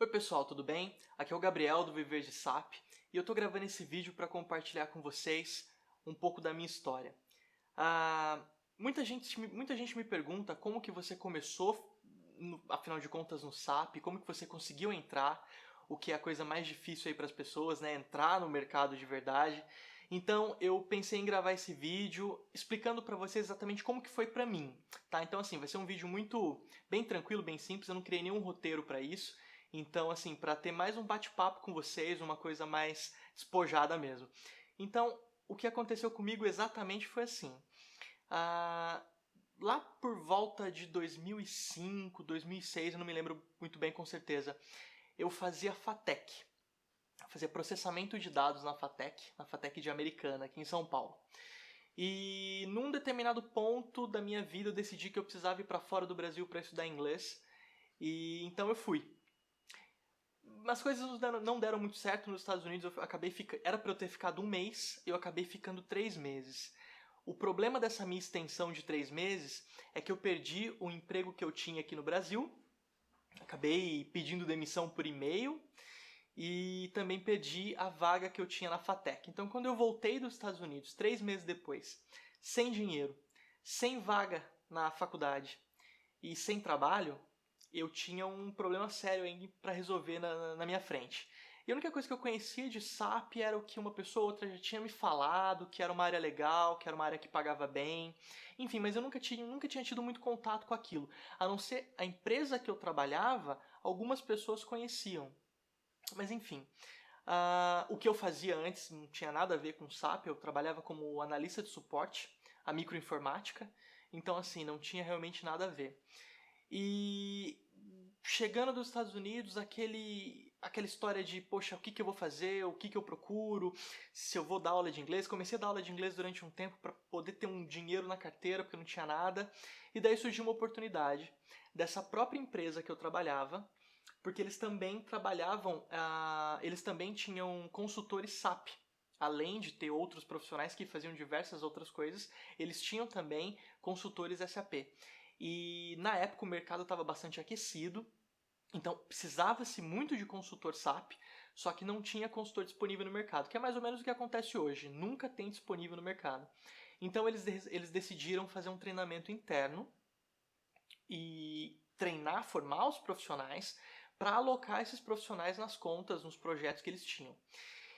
Oi pessoal, tudo bem? Aqui é o Gabriel do Viver de SAP e eu tô gravando esse vídeo para compartilhar com vocês um pouco da minha história. Muita gente me pergunta como que você começou, afinal de contas, no SAP, como que você conseguiu entrar, o que é a coisa mais difícil aí para as pessoas, né? Entrar no mercado de verdade. Então eu pensei em gravar esse vídeo explicando para vocês exatamente como que foi para mim, tá? Então assim, vai ser um vídeo muito bem tranquilo, bem simples, eu não criei nenhum roteiro para isso. Então, assim, para ter mais um bate-papo com vocês, uma coisa mais despojada mesmo. Então, o que aconteceu comigo exatamente foi assim. Ah, Lá por volta de 2005, 2006, eu não me lembro muito bem com certeza, eu fazia FATEC. Eu fazia processamento de dados na FATEC de Americana, aqui em São Paulo. E num determinado ponto da minha vida eu decidi que eu precisava ir para fora do Brasil para estudar inglês. E então eu fui. As coisas não deram muito certo nos Estados Unidos. Era para eu ter ficado um mês, eu acabei ficando 3 meses. O problema dessa minha extensão de 3 meses é que eu perdi o emprego que eu tinha aqui no Brasil, acabei pedindo demissão por e-mail e também perdi a vaga que eu tinha na FATEC. Então, quando eu voltei dos Estados Unidos, 3 meses depois, sem dinheiro, sem vaga na faculdade e sem trabalho, eu tinha um problema sério ainda para resolver na minha frente. E a única coisa que eu conhecia de SAP era o que uma pessoa ou outra já tinha me falado, que era uma área legal, que era uma área que pagava bem. Enfim, mas eu nunca tinha tido muito contato com aquilo. A não ser a empresa que eu trabalhava, algumas pessoas conheciam. Mas enfim, o que eu fazia antes não tinha nada a ver com SAP, eu trabalhava como analista de suporte, a microinformática, então assim, não tinha realmente nada a ver. E chegando dos Estados Unidos, aquela história de, poxa, o que, que eu vou fazer, o que, que eu procuro, se eu vou dar aula de inglês. Comecei a dar aula de inglês durante um tempo para poder ter um dinheiro na carteira, porque eu não tinha nada. E daí surgiu uma oportunidade dessa própria empresa que eu trabalhava, porque eles também trabalhavam, eles também tinham consultores SAP. Além de ter outros profissionais que faziam diversas outras coisas, eles tinham também consultores SAP. E na época o mercado estava bastante aquecido, então precisava-se muito de consultor SAP, só que não tinha consultor disponível no mercado, que é mais ou menos o que acontece hoje, nunca tem disponível no mercado. Então eles decidiram fazer um treinamento interno e treinar, formar os profissionais para alocar esses profissionais nas contas, nos projetos que eles tinham.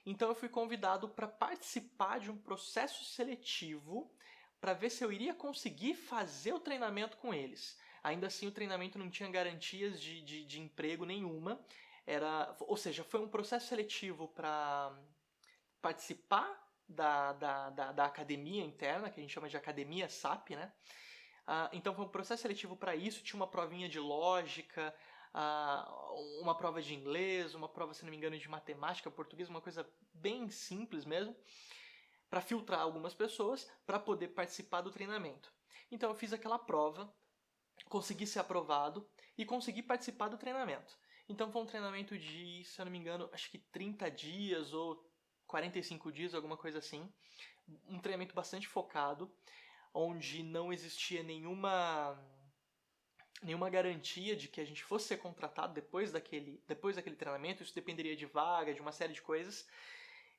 Então eu fui convidado para participar de um processo seletivo para ver se eu iria conseguir fazer o treinamento com eles. Ainda assim, o treinamento não tinha garantias de emprego nenhuma. Ou seja, foi um processo seletivo para participar da academia interna, que a gente chama de academia SAP, né? Então foi um processo seletivo para isso, tinha uma provinha de lógica, uma prova de inglês, uma prova, se não me engano, de matemática, português, uma coisa bem simples mesmo, para filtrar algumas pessoas para poder participar do treinamento. Então eu fiz aquela prova, consegui ser aprovado e consegui participar do treinamento. Então foi um treinamento de, se eu não me engano, acho que 30 dias ou 45 dias, alguma coisa assim. Um treinamento bastante focado, onde não existia nenhuma garantia de que a gente fosse ser contratado depois daquele treinamento. Isso dependeria de vaga, de uma série de coisas.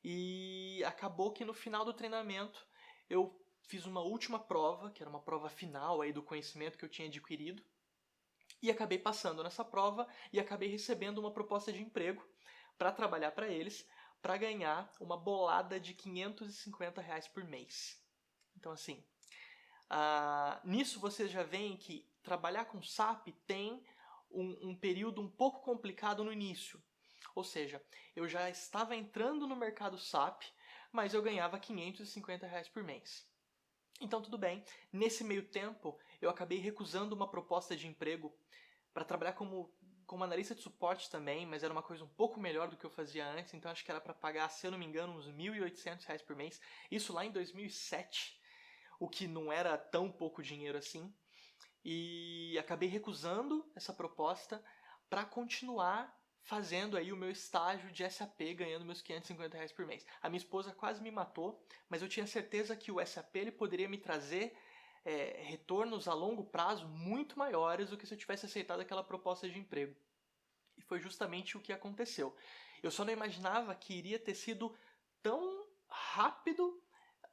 E acabou que no final do treinamento eu fiz uma última prova, que era uma prova final aí do conhecimento que eu tinha adquirido, e acabei passando nessa prova e acabei recebendo uma proposta de emprego para trabalhar para eles, para ganhar uma bolada de R$ 550 por mês. Então assim, nisso vocês já veem que trabalhar com SAP tem um período um pouco complicado no início. Ou seja, eu já estava entrando no mercado SAP, mas eu ganhava R$ 550 por mês. Então tudo bem, nesse meio tempo eu acabei recusando uma proposta de emprego para trabalhar como analista de suporte também, mas era uma coisa um pouco melhor do que eu fazia antes, então acho que era para pagar, se eu não me engano, uns R$ 1.800 por mês, isso lá em 2007, o que não era tão pouco dinheiro assim, e acabei recusando essa proposta para continuar fazendo aí o meu estágio de SAP, ganhando meus R$ 550 por mês. A minha esposa quase me matou, mas eu tinha certeza que o SAP ele poderia me trazer retornos a longo prazo muito maiores do que se eu tivesse aceitado aquela proposta de emprego. E foi justamente o que aconteceu. Eu só não imaginava que iria ter sido tão rápido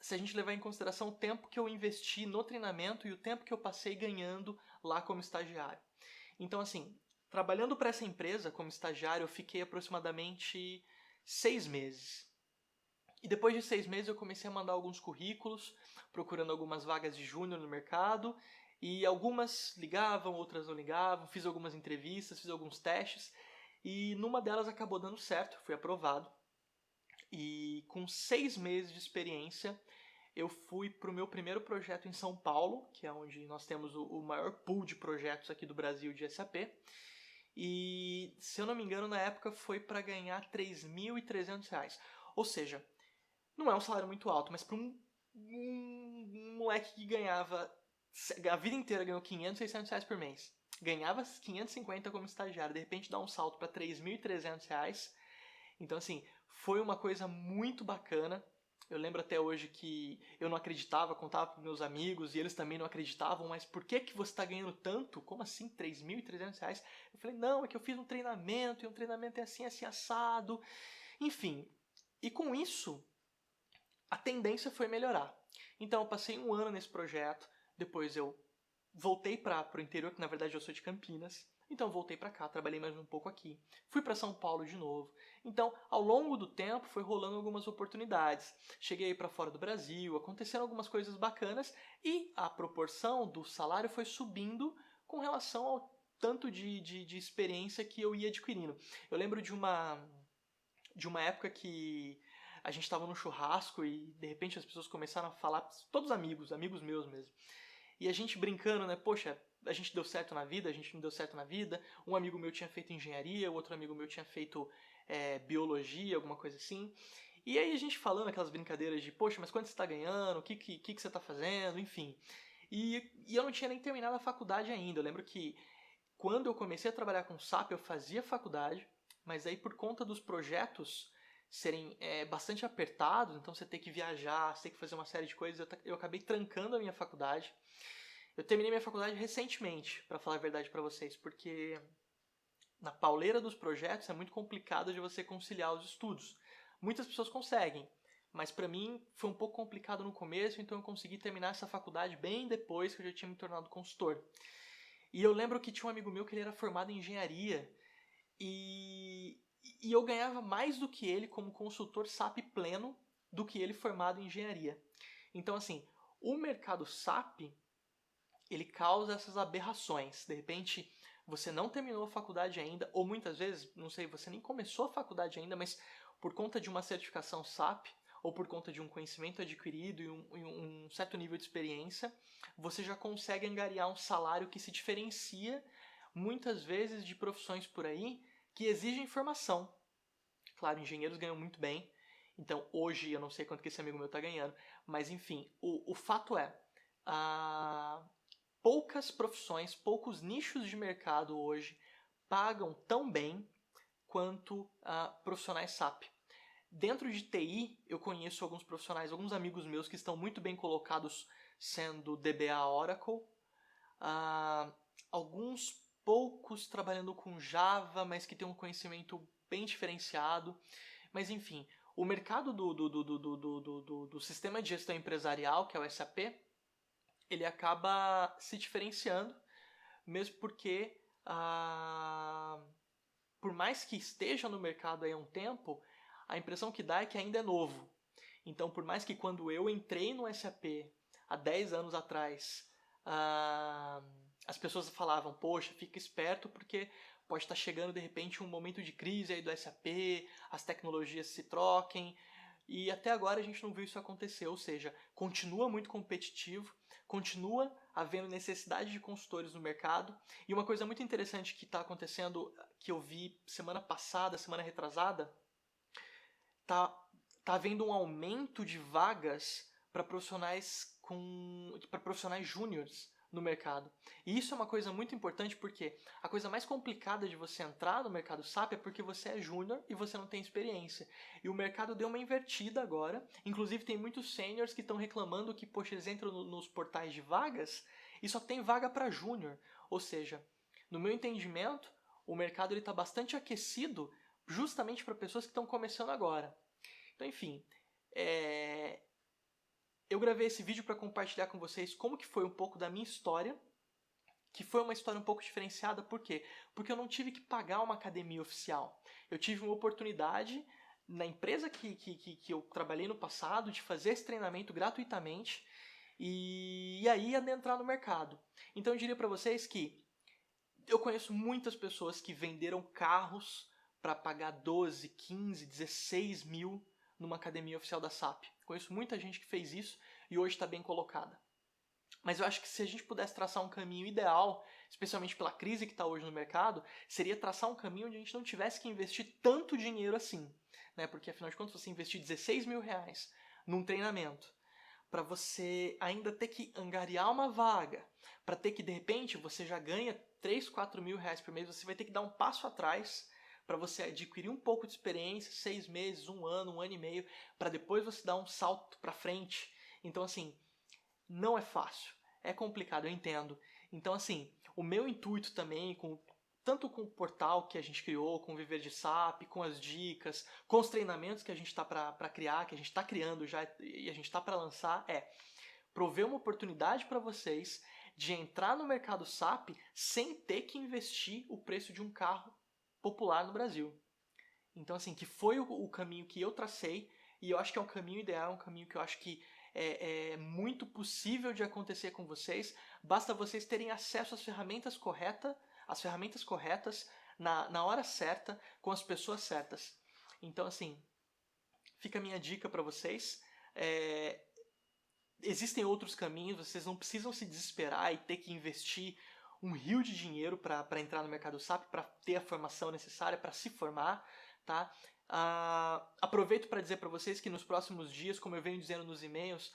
se a gente levar em consideração o tempo que eu investi no treinamento e o tempo que eu passei ganhando lá como estagiário. Então, assim, trabalhando para essa empresa como estagiário, eu fiquei aproximadamente 6 meses. E depois de 6 meses eu comecei a mandar alguns currículos, procurando algumas vagas de júnior no mercado, e algumas ligavam, outras não ligavam, fiz algumas entrevistas, fiz alguns testes, e numa delas acabou dando certo, fui aprovado. E com 6 meses de experiência, eu fui para o meu primeiro projeto em São Paulo, que é onde nós temos o maior pool de projetos aqui do Brasil de SAP. E, se eu não me engano, na época foi para ganhar R$ 3.300. Ou seja, não é um salário muito alto, mas para um moleque que ganhava a vida inteira, ganhou R$ 500, R$ 600 por mês, ganhava 550 como estagiário, de repente dá um salto para R$ 3.300. Então, assim, foi uma coisa muito bacana. Eu lembro até hoje que eu não acreditava, contava para meus amigos e eles também não acreditavam, mas por que que você está ganhando tanto? Como assim, R$ 3.300? Eu falei, não, é que eu fiz um treinamento e um treinamento é assim, assim, assado. Enfim, e com isso, a tendência foi melhorar. Então, eu passei um ano nesse projeto, depois eu voltei para o interior, que na verdade eu sou de Campinas. Então voltei para cá, trabalhei mais um pouco aqui. Fui para São Paulo de novo. Então, ao longo do tempo, foi rolando algumas oportunidades. Cheguei para fora do Brasil, aconteceram algumas coisas bacanas e a proporção do salário foi subindo com relação ao tanto de experiência que eu ia adquirindo. Eu lembro de uma época que a gente estava no churrasco e de repente as pessoas começaram a falar, todos amigos, amigos meus mesmo. E a gente brincando, né? Poxa, a gente deu certo na vida, a gente não deu certo na vida. Um amigo meu tinha feito engenharia, o outro amigo meu tinha feito biologia, alguma coisa assim. E aí a gente falando aquelas brincadeiras de, poxa, mas quanto você está ganhando? O que você está fazendo? Enfim. E eu não tinha nem terminado a faculdade ainda. Eu lembro que quando eu comecei a trabalhar com SAP, eu fazia faculdade, mas aí por conta dos projetos serem bastante apertados, então você tem que viajar, você tem que fazer uma série de coisas, eu acabei trancando a minha faculdade. Eu terminei minha faculdade recentemente, para falar a verdade para vocês, porque na pauleira dos projetos é muito complicado de você conciliar os estudos. Muitas pessoas conseguem, mas para mim foi um pouco complicado no começo, então eu consegui terminar essa faculdade bem depois que eu já tinha me tornado consultor. E eu lembro que tinha um amigo meu que ele era formado em engenharia e, e eu ganhava mais do que ele como consultor SAP pleno do que ele formado em engenharia. Então, assim, o mercado SAP ele causa essas aberrações. De repente, você não terminou a faculdade ainda, ou muitas vezes, não sei, você nem começou a faculdade ainda, mas por conta de uma certificação SAP, ou por conta de um conhecimento adquirido e um certo nível de experiência, você já consegue angariar um salário que se diferencia muitas vezes de profissões por aí que exigem formação. Claro, engenheiros ganham muito bem, então hoje eu não sei quanto que esse amigo meu está ganhando, mas enfim, o fato é, a poucas profissões, poucos nichos de mercado hoje pagam tão bem quanto profissionais SAP. Dentro de TI, eu conheço alguns profissionais, alguns amigos meus que estão muito bem colocados sendo DBA Oracle, alguns poucos trabalhando com Java, mas que tem um conhecimento bem diferenciado. Mas enfim, o mercado do sistema de gestão empresarial, que é o SAP, ele acaba se diferenciando, mesmo porque, por mais que esteja no mercado há um tempo, a impressão que dá é que ainda é novo. Então, por mais que quando eu entrei no SAP há 10 anos atrás, as pessoas falavam, poxa, fica esperto porque pode estar chegando de repente um momento de crise aí do SAP, as tecnologias se troquem, e até agora a gente não viu isso acontecer, ou seja, continua muito competitivo, continua havendo necessidade de consultores no mercado, e uma coisa muito interessante que está acontecendo, que eu vi semana passada, semana retrasada, tá havendo um aumento de vagas para profissionais júniores no mercado. E isso é uma coisa muito importante porque a coisa mais complicada de você entrar no mercado SAP é porque você é júnior e você não tem experiência. E o mercado deu uma invertida agora. Inclusive tem muitos seniors que estão reclamando que, poxa, eles entram nos portais de vagas e só tem vaga para júnior. Ou seja, no meu entendimento, o mercado está bastante aquecido justamente para pessoas que estão começando agora. Então, enfim, eu gravei esse vídeo para compartilhar com vocês como que foi um pouco da minha história, que foi uma história um pouco diferenciada. Por quê? Porque eu não tive que pagar uma academia oficial. Eu tive uma oportunidade na empresa que eu trabalhei no passado de fazer esse treinamento gratuitamente e aí adentrar no mercado. Então eu diria para vocês que eu conheço muitas pessoas que venderam carros para pagar 12, 15, 16 mil numa academia oficial da SAP. Conheço muita gente que fez isso e hoje está bem colocada. Mas eu acho que se a gente pudesse traçar um caminho ideal, especialmente pela crise que está hoje no mercado, seria traçar um caminho onde a gente não tivesse que investir tanto dinheiro assim. Né? Porque afinal de contas, você investir 16 mil reais num treinamento, para você ainda ter que angariar uma vaga, para ter que de repente você já ganha 3, 4 mil reais por mês, você vai ter que dar um passo atrás para você adquirir um pouco de experiência, 6 meses, um ano e meio, para depois você dar um salto para frente. Então assim, não é fácil, é complicado, eu entendo. Então assim, o meu intuito também, tanto com o portal que a gente criou, com o Viver de SAP, com as dicas, com os treinamentos que a gente está para criar, que a gente está criando já e a gente está para lançar, é prover uma oportunidade para vocês de entrar no mercado SAP sem ter que investir o preço de um carro popular no Brasil. Então assim, que foi o caminho que eu tracei e eu acho que é um caminho ideal, um caminho que eu acho que é muito possível de acontecer com vocês. Basta vocês terem acesso às ferramentas corretas, na hora certa, com as pessoas certas. Então assim, fica a minha dica para vocês. Existem outros caminhos, vocês não precisam se desesperar e ter que investir um rio de dinheiro para entrar no mercado SAP, para ter a formação necessária, para se formar, tá? Aproveito para dizer para vocês que nos próximos dias, como eu venho dizendo nos e-mails,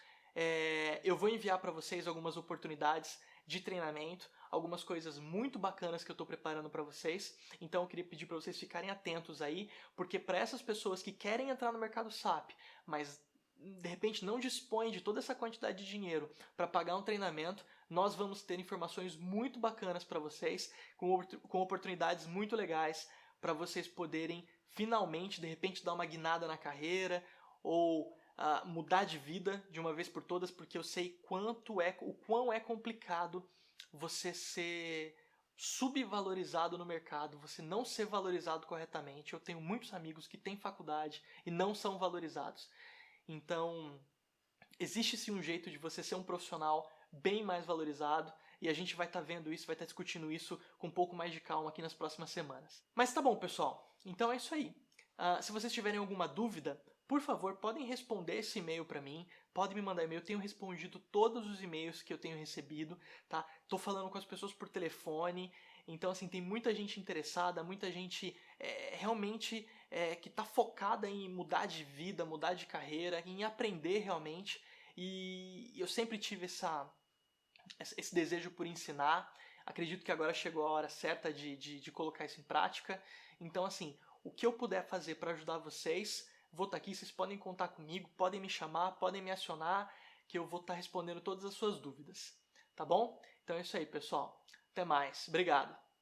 eu vou enviar para vocês algumas oportunidades de treinamento, algumas coisas muito bacanas que eu estou preparando para vocês. Então eu queria pedir para vocês ficarem atentos aí, porque para essas pessoas que querem entrar no mercado SAP, mas de repente não dispõem de toda essa quantidade de dinheiro para pagar um treinamento, nós vamos ter informações muito bacanas para vocês, com oportunidades muito legais para vocês poderem finalmente, de repente, dar uma guinada na carreira ou mudar de vida de uma vez por todas, porque eu sei o quão é complicado você ser subvalorizado no mercado, você não ser valorizado corretamente. Eu tenho muitos amigos que têm faculdade e não são valorizados. Então, existe sim um jeito de você ser um profissional bem mais valorizado e a gente vai estar vendo isso, vai estar discutindo isso com um pouco mais de calma aqui nas próximas semanas. Mas tá bom, pessoal. Então é isso aí. Se vocês tiverem alguma dúvida, por favor, podem responder esse e-mail para mim, podem me mandar e-mail. Eu tenho respondido todos os e-mails que eu tenho recebido, tá? Tô falando com as pessoas por telefone, então assim, tem muita gente interessada, muita gente realmente que está focada em mudar de vida, mudar de carreira, em aprender realmente. E eu sempre tive esse desejo por ensinar. Acredito que agora chegou a hora certa de colocar isso em prática. Então, assim, o que eu puder fazer para ajudar vocês, vou estar aqui. Vocês podem contar comigo, podem me chamar, podem me acionar, que eu vou estar respondendo todas as suas dúvidas. Tá bom? Então é isso aí, pessoal. Até mais. Obrigado.